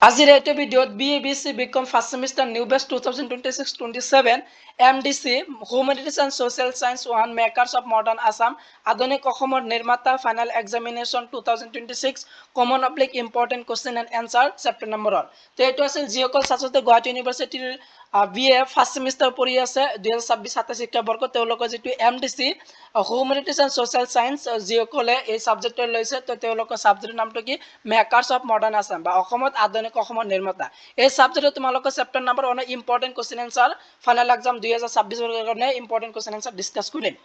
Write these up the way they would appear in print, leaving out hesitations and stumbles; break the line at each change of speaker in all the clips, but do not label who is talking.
আজিৰ এইটো ভিডিঅ'ত BABC BCom first semester new batch 2026-27 MDC humanities and social science 1 makers of modern Assam আধুনিক অসমৰ নিৰ্মাতা final examination 2026 common public important question and answer chapter নম্বৰৰ তো এইটো আছিল যিসকল ছাত্ৰতে গুৱাহাটী ইউনিভাৰ্চিটিৰ BA ফাৰ্ষ্ট সেমিষ্টাৰ পঢ়ি আছে 2026-27 শিক্ষাবৰ্ষ তেওঁলোকৰ যিটো MDC humanities and social science যিসকলে এই ছাবজেক্টৰ লৈছে তো তেওঁলোকৰ ছাবজেক্টৰ নামটো কি মেকাৰ্ছ অফ মডাৰ্ণ আছাম বা অসমত আধুনিক অসমৰ নিৰ্মাতা এই সাবজেক্টত তোমালোকৰ chapter number 1 important question answer final exam 2026 ৰ কাৰণে ইম্পৰ্টেন্ট কোশ্চেন আনসাৰ ডিসকাস কৰিম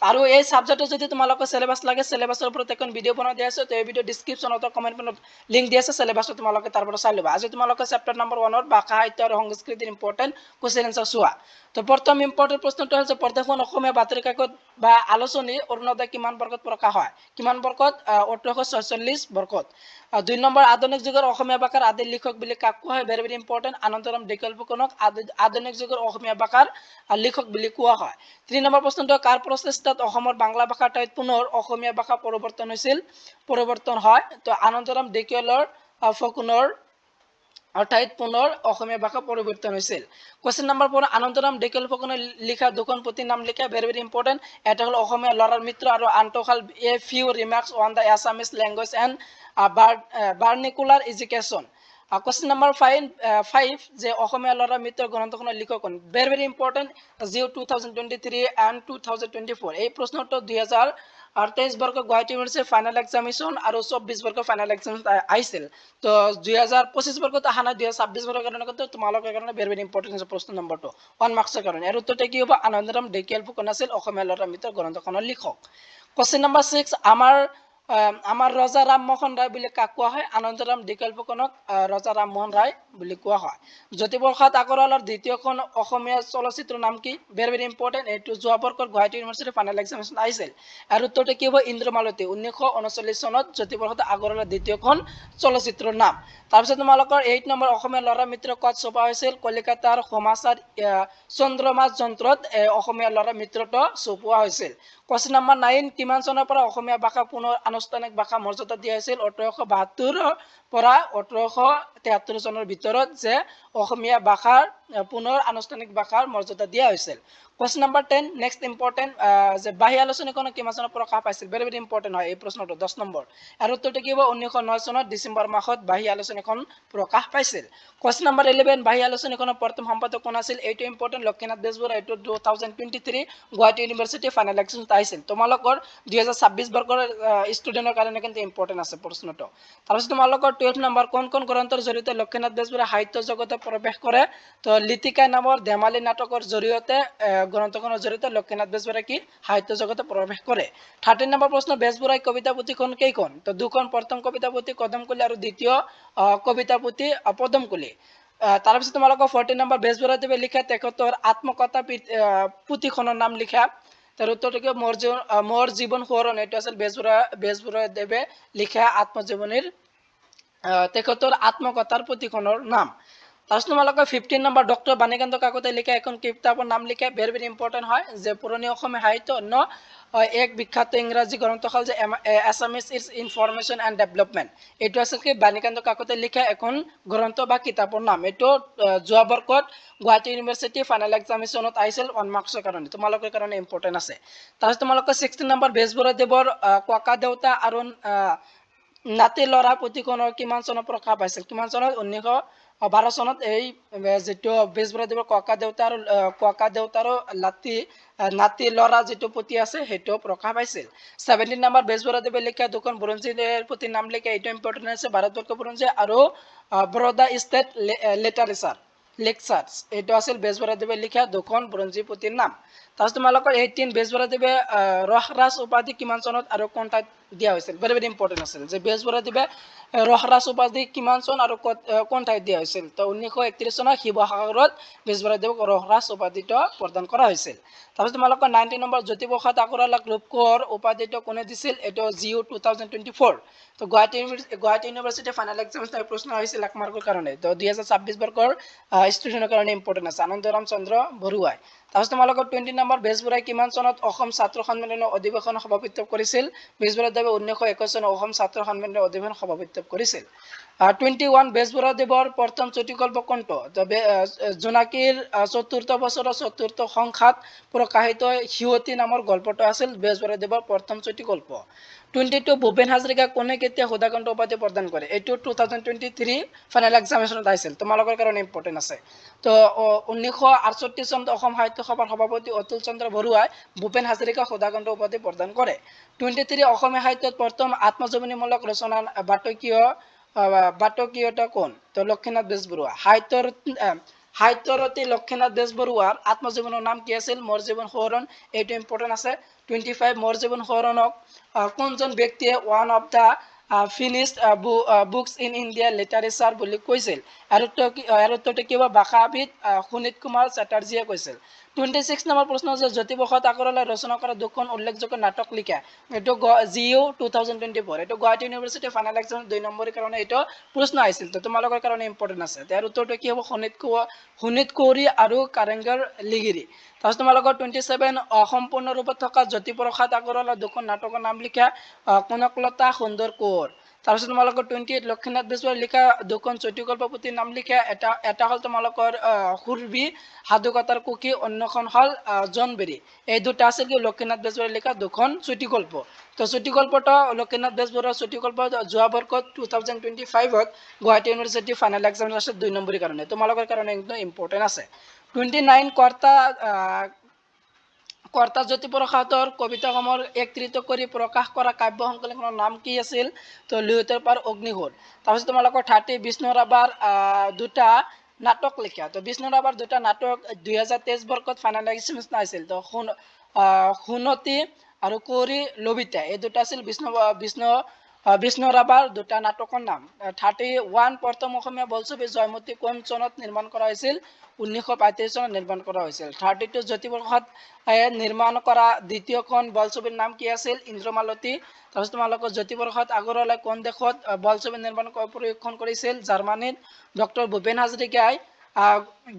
আৰু এই সাবজেক্টত যদি তোমালোকৰ সিলেবাস লাগে সিলেবাসৰ ওপৰত এখন ভিডিও বনাই দিয়া আছে তো এই ভিডিও ডেসক্ৰিপচনত কমেন্ট পিনত লিংক দিয়া আছে সিলেবাসটো তোমালোকে তাৰ পৰা চাই লবা আজি তোমালোকৰ চেপ্টাৰ নম্বৰ 1 ৰ ভাষা সাহিত্য আৰু সংস্কৃতিৰ ইম্পৰ্টেন্ট কোশ্চেন আনসাৰ চোৱা তো প্ৰথম ইম্পৰ্টেন্ট প্ৰশ্নটো হৈছে প্ৰত্যেকখন অসমীয়া বাতৰি কাকত বা আলোচনী অৰুণোদয় কিমান বৰ্গত প্ৰকাশ হয় কিমান বৰ্গত 1846 বৰ্গত 2 নম্বৰ আধুনিক যুগৰ অসমীয়া ভাষাৰ আদি লিখক বুলি কাক কোৱা হয় ভেৰি ভেৰি ইম্পৰ্টেন্ট আনন্দৰাম ঢেকিয়ালপোকনক আধুনিক যুগৰ অসমীয়া ভাষাৰ লিখক বুলি কোৱা হয় 3 নম্বৰ প্ৰশ্নটো কাৰ প্ৰচেষ্টাত অসমৰ বাংলা ভাষাৰ ঠাইত পুনৰ অসমীয়া ভাষা পৰিৱৰ্তন হয় তো আনন্দৰাম ঢেকিয়ালৰ ফকুনৰ অৰ্থাৎ পুনৰ অসমীয়া ভাষা পৰিৱৰ্তন হৈছিল কোশ্চেন নম্বৰ 4 আনন্দৰাম ঢেকিয়ালপোকনে লিখা দুখন পুথিৰ নাম লিখা ভেৰি ভেৰি ইম্পৰ্টেন্ট এটা হল অসমীয়া লৰাৰ মিত্ৰ আৰু আনটো হল a few remarks on the Assamese language and vernacular education question number 5 যে অসমীয়া লৰাৰ মিত্ৰ গ্ৰন্থখনৰ লিখক কোন ভেৰি ভেৰি ইম্পৰ্টেন্ট জিও 2023 এণ্ড 2024 এই প্ৰশ্নটো 2023 বৰ্গ গুৱাহাটী ইউনিভাৰ্চিটি ফাইনেল এক্সামিনেশ্যন আৰু 24 বৰ্গ ফাইনেল এক্সামিনেশ্যন আহিছিল তো 2025 বৰ্গত অহা নাই 2026 বৰ্গৰ কাৰণে কিন্তু তোমালোকৰ কাৰণে ভেৰি ভেৰি ইম্পৰ্টেন্ট প্ৰশ্ন নম্বৰটো 1 মাৰ্কছৰ কাৰণে আৰু উত্তৰটো কি হ'ব আনন্দৰাম ঢেকিয়ালপোকন আছিল অসমীয়া লৰাৰ মিত্ৰ গ্ৰন্থখনৰ লিখক কোশ্চেন নম্বৰ 6 আমাৰ ৰজা ৰামমোহন ৰায় বুলি কাক কোৱা হয় আনন্দৰাম ঢেকিয়ালপোকনক ৰজা ৰামমোহন ৰায় বুলি কোৱা হয় জ্যোতিপ্ৰসাদ আগৰৱালাৰ দ্বিতীয়খন অসমীয়া চলচ্চিত্ৰৰ নাম কি ভেৰি ভেৰি ইম্পৰ্টেন্ট এইটো যোৱা বৰ্ষৰ গুৱাহাটী ইউনিভাৰ্চিটি ফাইনেল এক্সামিনেশ্যন আহিছিল আৰু উত্তৰটো কি হ'ব ইন্দ্ৰমালতী 1939 চনত জ্যোতিপ্ৰসাদ আগৰৱালাৰ দ্বিতীয়খন চলচ্চিত্ৰৰ নাম তাৰপিছত তোমালোকৰ 8 নম্বৰ অসমীয়া ল'ৰা মিত্ৰ ক'ত ছপা হৈছিল কলিকতাৰ সমাচাৰ চন্দ্ৰমাস যন্ত্ৰত অসমীয়া ল'ৰা মিত্ৰটো ছপোৱা হৈছিল কোশ্চেন নম্বৰ 9 কিমান চনৰ পৰা অসমীয়া ভাষা পুনৰ আনুষ্ঠানিক ভাষা মৰ্যাদা দিয়া হৈছিল 1872 পৰা 1873 চনৰ ভিতৰত যে অসমীয়া ভাষাৰ পুনৰ আনুষ্ঠানিক ভাষাৰ মৰ্যাদা দিয়া হৈছিল কোশ্চেন নম্বৰ 10 নেক্সট ইম্পৰ্টেন্ট যে বাহী আলোচনীখন কিমান চনত প্ৰকাশ পাইছিল ভেৰি ভেৰি ইম্পৰ্টেন্ট হয় এই প্ৰশ্নটো 10 নম্বৰ আৰু উত্তৰটো কি হ'ব 1909 চনত ডিসেম্বৰ মাহত বাহী আলোচনীখন প্ৰকাশ পাইছিল কোশ্চেন নম্বৰ 11 বাহী আলোচনীখনৰ প্ৰথম সম্পাদক কোন আছিল এইটো ইম্পৰ্টেন্ট লক্ষীনাথ বেজবৰুৱা এইটো 2023 গুৱাহাটী ইউনিভাৰ্চিটি ফাইনেল এক্সাম আহিছিল তোমালোকৰ 2026 বৰ্গৰ ষ্টুডেন্টৰ কাৰণে কিন্তু ইম্পৰ্টেন্ট আছে প্ৰশ্নটো তাৰপিছত তোমালোকৰ 12 নম্বৰ কোন গ্ৰন্থৰ জৰিয়তে লক্ষীনাথ বেজবৰুৱা সাহিত্য জগতত প্ৰৱেশ কৰে তো লিতিকাই নামৰ ধেমালি নাটকৰ জৰিয়তে গ্ৰন্থখনৰ জৰিয়তে লক্ষীনাথ বেজবৰুৱাই কি সাহিত্য জগতত প্ৰৱেশ কৰে 13 নম্বৰ প্ৰশ্ন বেজবৰুৱাই কবিতা পুথিখন কেইখন তো দুখন প্ৰথম কবিতা পুথি কদমকলি আৰু দ্বিতীয় কবিতা পুথি পদমকলি তাৰপিছত তোমালোকৰ 14 নম্বৰ বেজবৰুৱাদেৱে লিখা তেখেতৰ আত্মকথা পুথিখনৰ নাম লিখা তাৰ উত্তৰটো কি মোৰ জীৱন সোঁৱৰণ এইটো আছিল বেজবৰুৱাদেৱে লিখা আত্মজীৱনীৰ তেখেতৰ আত্মকথাৰ পুথিখনৰ নাম তাৰপিছত তোমালোকৰ 15 নম্বৰ ডক্টৰ বাণীকান্ত কাকতে লিখা এখন কিতাপৰ নাম লিখা ভেৰি ভেৰি ইম্পৰ্টেন্ট হয় যে পুৰণি অসমীয়া সাহিত্য অন্য এক বিখ্যাত ইংৰাজী গ্ৰন্থ হ'ল যে আছামিজ ইনফৰমেশ্যন এণ্ড ডেভেলপমেণ্ট এইটো আছিল কি বাণীকান্ত কাকতে লিখা এখন গ্ৰন্থ বা কিতাপৰ নাম এইটো যোৱা বৰ্ষত গুৱাহাটী ইউনিভাৰ্চিটি ফাইনেল এক্সামিনেশ্যনত আহিছিল 1 মাৰ্কছৰ কাৰণে তোমালোকৰ কাৰণে ইম্পৰ্টেন্ট আছে তাৰপিছত তোমালোকৰ 16 নম্বৰ বেজবৰুৱাদেৱৰ ককা দেউতা আৰু নাতি ল'ৰা পুথিখনৰ কিমান চনত প্ৰকাশ পাইছিল কিমান চনত 1912 চনত এই যেটো বেজবৰুৱাদেৱৰ ককা দেউতাৰ নাতি ল'ৰা যেটো পুথি আছে হেটো প্ৰকাশ পাইছিল 17 নম্বৰ বেজবৰুৱাদেৱে লিখা দুখন বুৰঞ্জীৰ পুথিৰ নাম লিখা এইটো ইম্পৰ্টেন্ট আছে ভাৰতবৰ্ষ বুৰঞ্জী আৰু বৰোদা ষ্টেট লেকচাৰ্ছ এইটো আছিল বেজবৰুৱাদেৱে লিখা দুখন বুৰঞ্জী পুথিৰ নাম তাৰপিছত তোমালোকৰ 18 বেজবৰুৱাদেৱে ৰসৰাজ উপাধি কিমান চনত আৰু কোন ঠাইত দিয়া হৈছিল ভেৰি ভেৰি ইম্পৰ্টেন্ট আছিল যে বেজবৰুৱাদেৱে ৰসৰাজ উপাধি কিমান চন আৰু কোন ঠাইত দিয়া হৈছিল তো 1931 চনত শিৱসাগৰত বেজবৰুৱাদেৱক ৰসৰাজ উপাধিটো প্ৰদান কৰা হৈছিল তাৰপিছত তোমালোকৰ 19 নম্বৰ জ্যোতিপ্ৰসাদ আগৰৱালাক ৰূপকোঁৱৰ উপাধিটো কোনে দিছিল এইটো জিও 2024 তো গুৱাহাটী ইউনিভাৰ্চিটি ফাইনেল এক্সামিনেশ্যন প্ৰশ্ন আহিছিল 1 মাৰ্কৰ কাৰণে তো 2026 বৰ্গৰ ষ্টুডেন্টৰ কাৰণে ইম্পৰ্টেন্ট আছে আনন্দৰাম চন্দ্ৰ বৰুৱাই তাৰপিছত তোমালোকৰ 20 নম্বৰ বেজবৰুৱাই কিমান চনত অসম ছাত্ৰ সন্মিলনৰ অধিৱেশন সভাপতিত্ব কৰিছিল বেজবৰুৱাদেৱে 1921 চনত অসম ছাত্ৰ সন্মিলনৰ অধিৱেশন সভাপতিত্ব কৰিছিল 21 বেজবৰুৱাদেৱৰ প্ৰথম চুটিগল্প কোনটো জোনাকীৰ চতুৰ্থ বছৰৰ চতুৰ্থ সংখ্যাত প্ৰকাশিত হিয়তি নামৰ গল্পটো আছিল বেজবৰুৱাদেৱৰ প্ৰথম চুটিগল্প 22 ভূপেন হাজৰিকা কোনে কেতিয়া সুধাকণ্ঠ উপাধি প্ৰদান কৰে এইটো 2023 ফাইনেল এক্সামিনেশ্যনত আহিছিল তোমালোকৰ কাৰণে ইম্পৰ্টেণ্ট আছে তো 1968 চনত অসম সাহিত্য সভাৰ সভাপতি অতুল চন্দ্ৰ বৰুৱাই ভূপেন হাজৰিকা সুধাকণ্ঠ উপাধি প্ৰদান কৰে 23 অসমীয়া সাহিত্যত প্ৰথম আত্মজীৱনীমূলক ৰচনা বাটকীয়তা কোন তো লক্ষ্মীনাথ বেজবৰুৱা সাহিত্যৰতী লক্ষ্মীনাথ বেজবৰুৱাৰ আত্মজীৱনৰ নাম কি আছিল মোৰ জীৱন সোঁৱৰণ এইটো ইম্পৰ্টেণ্ট আছে 25 মোৰ জীৱন সোঁৱৰণক কোনজন ব্যক্তিয়ে one of the finished books in India literature বুলি কৈছিল আৰু কিবা ভাষাবিদ সুনীত কুমাৰ চেটাৰ্জীয়ে কৈছিল 26 নম্বৰ প্ৰশ্ন যে জ্যোতিপ্ৰসাদ আগৰৱালাই ৰচনা কৰা দুখন উল্লেখযোগ্য নাটক লিখা এইটো জিও 2024 এইটো গুৱাহাটী ইউনিভাৰ্চিটি ফাইনেল এক্সাম 2 নম্বৰৰ কাৰণে এইটো প্ৰশ্ন আহিছিল তো তোমালোকৰ কাৰণে ইম্পৰ্টেণ্ট আছে তাৰ উত্তৰটো কি হ'ব সুনীত কৌৰী আৰু কাৰেংগৰ লিগিৰি তাৰপিছত তোমালোকৰ 27 সম্পূৰ্ণ ৰূপত থকা জ্যোতিপ্ৰসাদ আগৰৱালাৰ দুখন নাটকৰ নাম লিখা কনকলতা সুন্দৰ কোঁৱৰ তাৰপিছত তোমালোকৰ 28 লক্ষ্মীনাথ বেজবৰুৱাই লিখা দুখন চুটিগল্প পুথিৰ নাম লিখা এটা হ'ল তোমালোকৰ সুৰভি সাধুকথাৰ কুকি অন্যখন হ'ল জনবেৰী এই দুটা আছিল কি লক্ষ্মীনাথ বেজবৰুৱাই লিখা দুখন চুটিগল্প তো চুটিগল্পটো লক্ষ্মীনাথ বেজবৰুৱাৰ চুটিগল্প যোৱা বৰ্ষত 2025ত গুৱাহাটী ইউনিভাৰ্চিটি ফাইনেল এক্সামিনেশ্যন 2 নম্বৰৰ কাৰণে তোমালোকৰ কাৰণে একদম ইম্পৰ্টেণ্ট আছে 29 কৰ্তা জ্যোতিপ্ৰসাদৰ কবিতাসমূহৰ একত্ৰিত কৰি প্ৰকাশ কৰা কাব্য সংকলনৰ নাম কি আছিল তো লুইতৰ পাৰ অগ্নিগড় তাৰপিছত তোমালোকৰ 30 বিষ্ণু ৰাভাৰ দুটা নাটক লিখা তো বিষ্ণু ৰাভাৰ দুটা নাটক 2023 বৰ্ষত ফাইনেল এক্সামিনেশ্যন আছিল তো সুনতি আৰু কৌৰী লবিতা এই দুটা আছিল বিষ্ণু ৰাভাৰ দুটা নাটকৰ নাম 31 প্ৰথম অসমীয়া বোলছবি জয়মতী কোন চনত নিৰ্মাণ কৰা হৈছিল 1935 চনত নিৰ্মাণ কৰা হৈছিল 32 জ্যোতিপ্ৰসাদ নিৰ্মাণ কৰা দ্বিতীয়খন বোলছবিৰ নাম কি আছিল ইন্দ্ৰমালতী তাৰপিছত তোমালোকৰ জ্যোতিপ্ৰসাদ আগৰৱালাই কোন দেশত বোলছবি নিৰ্মাণ প্ৰশিক্ষণ কৰিছিল জাৰ্মানীত ডক্টৰ ভূপেন হাজৰিকাই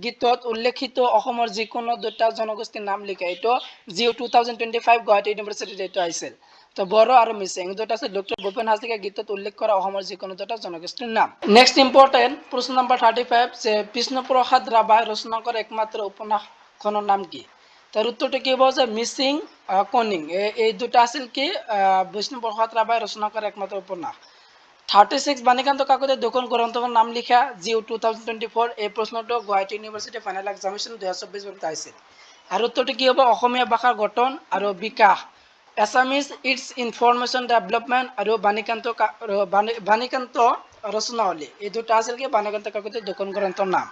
গীতত উল্লেখিত অসমৰ যিকোনো দুটা জনগোষ্ঠীৰ নাম লিখা এইটো জিও 2025 গুৱাহাটী ইউনিভাৰ্চিটিত এইটো আহিছিল তো বড়ো আৰু মিচিং দুটা আছে ডক্টৰ ভূপেন হাজৰিকাই গীতত উল্লেখ কৰা অসমৰ যিকোনো দুটা জনগোষ্ঠীৰ নাম নেক্সট ইম্পৰ্টেণ্ট প্ৰশ্ন নম্বৰ 35 যে বিষ্ণুপ্ৰসাদ ৰাভাই ৰচনা কৰা একমাত্ৰ উপন্যাসখনৰ নাম কি তাৰ উত্তৰটো কি হ'ব যে মিচিং কনিং এই দুটা আছিল কি বিষ্ণুপ্ৰসাদ ৰাভাই ৰচনা কৰা একমাত্ৰ উপন্যাস 36 বাণীকান্ত কাকতিৰ দুখন গ্ৰন্থৰ নাম লিখা জিও 2024 এই প্ৰশ্নটো গুৱাহাটী ইউনিভাৰ্চিটি ফাইনেল এক্সামিনেশ্যন 2024 বৰ্ষত আহিছিল আৰু উত্তৰটো কি হ'ব অসমীয়া ভাষাৰ গঠন আৰু বিকাশ এছামিজ ইটছ ইনফৰমেশ্যন ডেভেলপমেণ্ট আৰু বাণীকান্ত ৰচনাৱলী এই দুটা আছিল কি বাণীকান্ত কাকতিৰ দুখন গ্ৰন্থৰ নাম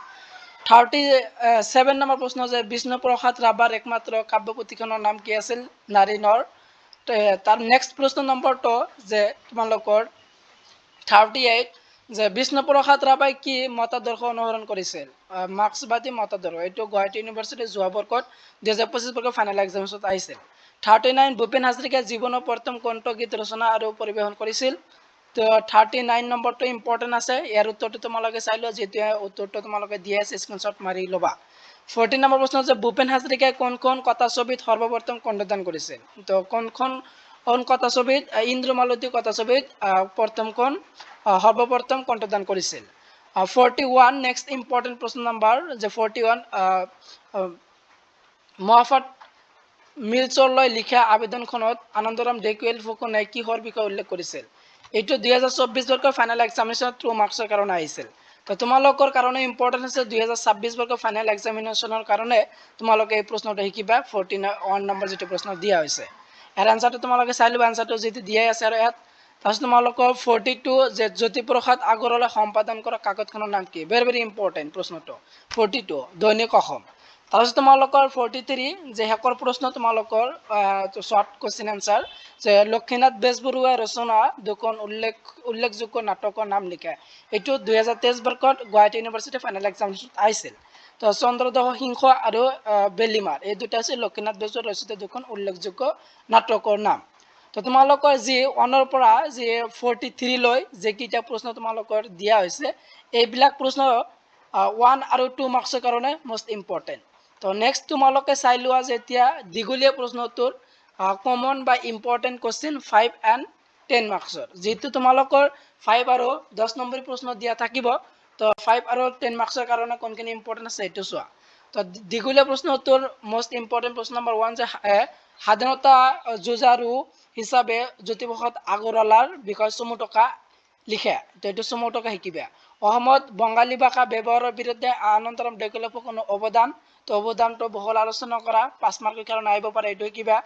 37 নম্বৰ প্ৰশ্ন যে বিষ্ণুপ্ৰসাদ ৰাভাৰ একমাত্ৰ কাব্যপুথিখনৰ নাম কি আছিল নাৰী নৰ তাৰ নেক্সট প্ৰশ্ন নম্বৰটো যে তোমালোকৰ 38 যে বিষ্ণুপ্ৰসাদ ৰাভাই কি মতাদৰ্শ অনুসৰণ কৰিছিল মাৰ্ক্সবাদী মতাদৰ্শ এইটো গুৱাহাটী ইউনিভাৰ্চিটি যোৱা বৰ্ষত 2025 বৰ্ষৰ ফাইনেল এক্সামিনেশ্যনত আহিছিল 39 ভূপেন হাজৰিকাই জীৱনৰ প্ৰথম কণ্ঠগীত ৰচনা আৰু পৰিৱেশন কৰিছিল তো 39 নম্বৰটো ইম্পৰ্টেণ্ট আছে ইয়াৰ উত্তৰটো তোমালোকে চাই লোৱা যেতিয়া উত্তৰটো তোমালোকে দিয়ে আছে স্ক্ৰীনশ্বট মাৰি ল'বা 14 নম্বৰ প্ৰশ্ন যে ভূপেন হাজৰিকাই কোনখন কথাছবিত সৰ্বপ্ৰথম কণ্ঠদান কৰিছিল তো কোনখন কথাছবিত ইন্দ্ৰমালতী কথাছবিত সৰ্বপ্ৰথম কণ্ঠদান কৰিছিল 41 নেক্সট ইম্পৰ্টেণ্ট প্ৰশ্ন নম্বৰ যে 41 মহাফাট মিলছলৈ লিখা আবেদনখনত আনন্দৰাম ঢেকিয়াল ফুকনে কিহৰ বিষয়ে উল্লেখ কৰিছিল এইটো 2024 বৰ্ষৰ ফাইনেল এক্সামিনেশ্যন 2 মাৰ্কছৰ কাৰণে আহিছিল তো তোমালোকৰ কাৰণে ইম্পৰ্টেণ্ট আছে 2026 বৰ্ষৰ ফাইনেল এক্সামিনেশ্যনৰ কাৰণে তোমালোকে এই প্ৰশ্নটো শিকিবা 41 নম্বৰ যেটো প্ৰশ্ন দিয়া হৈছে এৰ আনসাৰটো তোমালোকে চাই লবা আনসাৰটো যেটো দিয়াই আছে আৰু ইয়াত তাৰপিছত তোমালোকৰ 42 যে জ্যোতিপ্ৰসাদ আগৰৱালাই সম্পাদন কৰা কাকতখনৰ নাম কি ভেৰি ইম্পৰ্টেণ্ট প্ৰশ্নটো 42 দৈনিক অসম তাৰপিছত তোমালোকৰ 43 যে হেকৰ প্ৰশ্ন তোমালোকৰ শৰ্ট কোৱেশ্চন আনসাৰ যে লক্ষ্মীনাথ বেজবৰুৱাই ৰচনা দুখন উল্লেখযোগ্য নাটকৰ নাম লিখা এইটো 2023 বৰ্ষত গুৱাহাটী ইউনিভাৰ্চিটি ফাইনেল এক্সামিনেশ্যন আহিছিল তো চন্দ্ৰদহ সিংহ আৰু বেলিমাৰ এই দুটা আছে লক্ষ্মীনাথ বেজবৰুৱাৰ ৰচিত দুখন উল্লেখযোগ্য নাটকৰ নাম তো তোমালোকৰ যি 1 ৰ পৰা যি 43 লৈ যে কিটা প্ৰশ্ন তোমালোকৰ দিয়া হৈছে এইবিলাক প্ৰশ্ন 1 আৰু 2 মাৰ্কছৰ কাৰণে মোষ্ট ইম্পৰ্টেণ্ট তো নেক্সট তোমালোকে চাই লোৱা যে এতিয়া দীঘলীয়া প্ৰশ্ন উত্তৰ কমন বা ইম্পৰ্টেণ্ট কুৱেশ্যন 5 এণ্ড 10 মাৰ্কছৰ যেহেতু তোমালোকৰ 5 আৰু 10 নম্বৰ প্ৰশ্ন দিয়া থাকিব তো 5 আৰু 10 মাৰ্কছৰ কাৰণে কোনখিনি ইম্পৰ্টেণ্ট আছে এইটো চোৱা তো দীঘলীয়া প্ৰশ্ন উত্তৰ মোষ্ট ইম্পৰ্টেণ্ট প্ৰশ্ন নম্বৰ 1 যে স্বাধীনতা যুঁজাৰু হিচাপে জ্যোতিপ্ৰসাদ আগৰৱালাৰ বিষয়ে চমু টকা লিখে তো এইটো চমু টকা শিকিবা অসমত বঙালী ভাষা ব্যৱহাৰৰ বিৰুদ্ধে আনন্তৰাম ডেকালকে কোনো অৱদান তো অৱদানটো বহুল আলোচনা কৰা 5 মাৰ্কৰ কাৰণে আহিব পাৰে এইটো কিবা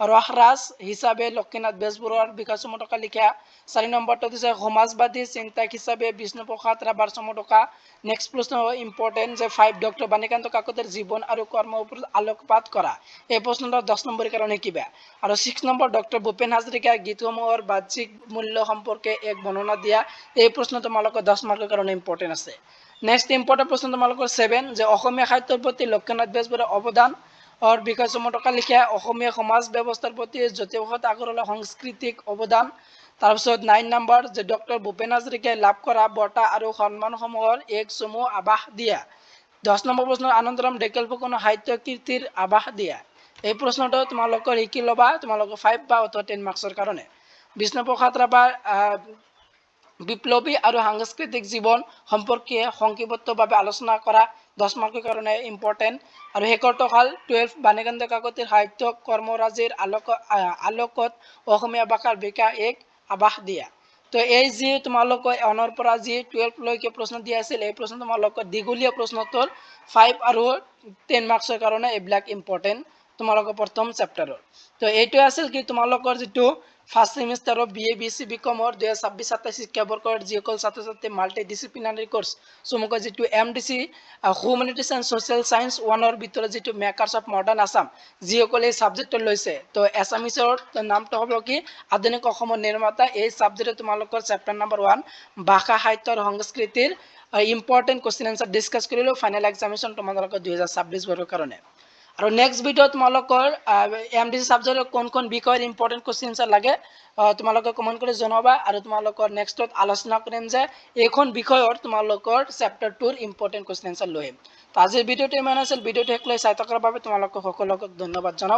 ৰসৰাজ হিচাপে লক্ষ্মীনাথ বেজবৰুৱাৰ বিষয়ে চমু টকা লিখা 4 নম্বৰটো দিছে সমাজবাদী চিন্তাক হিচাপে বিষ্ণুপ্ৰসাদ ৰাভাৰ চমু টকা নেক্সট প্ৰশ্ন ইম্পৰ্টেণ্ট যে 5 ডক্টৰ বাণীকান্ত কাকতিৰ জীৱন আৰু কৰ্মৰ ওপৰত আলোকপাত কৰা এই প্ৰশ্নটো 10 নম্বৰৰ কাৰণে কিবা আৰু 6 নম্বৰ ডক্টৰ ভূপেন হাজৰিকাৰ গীতসমূহৰ বাহ্যিক মূল্য সম্পৰ্কে এক বৰ্ণনা দিয়া এই প্ৰশ্ন তোমালোকৰ 10 মাৰ্কৰ কাৰণে ইম্পৰ্টেণ্ট আছে নেক্সট ইম্পৰ্টেণ্ট প্ৰশ্ন তোমালোকৰ 7 যে অসমীয়া সাহিত্যৰ প্ৰতি লক্ষ্মীনাথ বেজবৰুৱাৰ অৱদান বিষয়ে চমু টকা লিখা অসমীয়া সমাজ ব্যৱস্থাৰ প্ৰতি জ্যোতিপ্ৰসাদ আগৰৱালাৰ সাংস্কৃতিক অৱদান তাৰপিছত 9 নম্বৰ যে ডক্টৰ ভূপেন হাজৰিকাই লাভ কৰা বঁটা আৰু সন্মানসমূহৰ এক চমু আভাস দিয়া 10 নম্বৰ প্ৰশ্ন আনন্দৰাম ঢেকীয়াল ফুকনৰ সাহিত্য কীৰ্তিৰ আভাস দিয়া এই প্ৰশ্নটো তোমালোকৰ শিকি ল'বা তোমালোকৰ 5 বা অথবা 10 মাৰ্কছৰ কাৰণে বিষ্ণুপ্ৰসাদ ৰাভাৰ বিপ্লৱী আৰু সাংস্কৃতিক জীৱন সম্পৰ্কে সংক্ষিপ্তভাৱে আলোচনা কৰা 10 মাৰ্কৰ কাৰণে ইম্পৰ্টেণ্ট আৰু শেষৰটো হ'ল 12 বাণীকান্ত কাকতিৰ সাহিত্য কৰ্মৰাজিৰ আলোকত অসমীয়া ভাষাৰ বিকাশ এক আভাস দিয়া তো এই যি তোমালোকৰ অনৰ পৰা যি 12 লৈকে প্ৰশ্ন দিয়া আছিল এই প্ৰশ্ন তোমালোকৰ দীঘলীয়া প্ৰশ্নটোৰ 5 আৰু 10 মাৰ্কছৰ কাৰণে এইবিলাক ইম্পৰ্টেণ্ট তোমালোকৰ প্ৰথম চেপ্টাৰৰ তো এইটোৱে আছিল কি তোমালোকৰ যিটো ফাৰ্ষ্ট সেমিষ্টাৰৰ BA BC BCom 2026-27 শিক্ষাবৰ্ষৰ যিসকল ছাত্ৰ ছাত্ৰী মাল্টি ডিচিপ্লিনাৰী কোৰ্স চমুকৈ যিটো MDC humanities and social science 1ৰ ভিতৰত যিটো মেকাৰ্ছ অফ মডাৰ্ণ আছাম যিসকলে এই ছাবজেক্টটো লৈছে তো এছামিছৰ নামটো হ'ব কি আধুনিক অসমৰ নিৰ্মাতা এই ছাবজেক্টত তোমালোকৰ চেপ্টাৰ নম্বৰ 1 ভাষা সাহিত্য আৰু সংস্কৃতিৰ ইম্পৰ্টেণ্ট কুৱেশ্যন এনসাৰ ডিছকাছ কৰিলোঁ ফাইনেল এক্সামিনেশ্যন তোমালোকৰ 2026 বৰ্ষৰ কাৰণে আৰু নেক্সট ভিডিঅ' তোমালোকৰ MDC সাবজেক্টৰ কোন বিষয়ৰ ইম্পৰ্টেণ্ট কুৱেশ্যন এনসাৰ লাগে তোমালোকে কমেণ্ট কৰি জনাবা আৰু তোমালোকৰ নেক্সটত আলোচনা কৰিম যে এইখন বিষয়ৰ তোমালোকৰ চেপ্টাৰ 2ৰ ইম্পৰ্টেণ্ট কুৱেশ্যন এনসাৰ লৈ আহিম তো আজিৰ ভিডিঅ'টো ইমান আছিল ভিডিঅ'টো শেষলৈ চাই থকাৰ বাবে তোমালোকক সকলোকে ধন্যবাদ জনাওঁ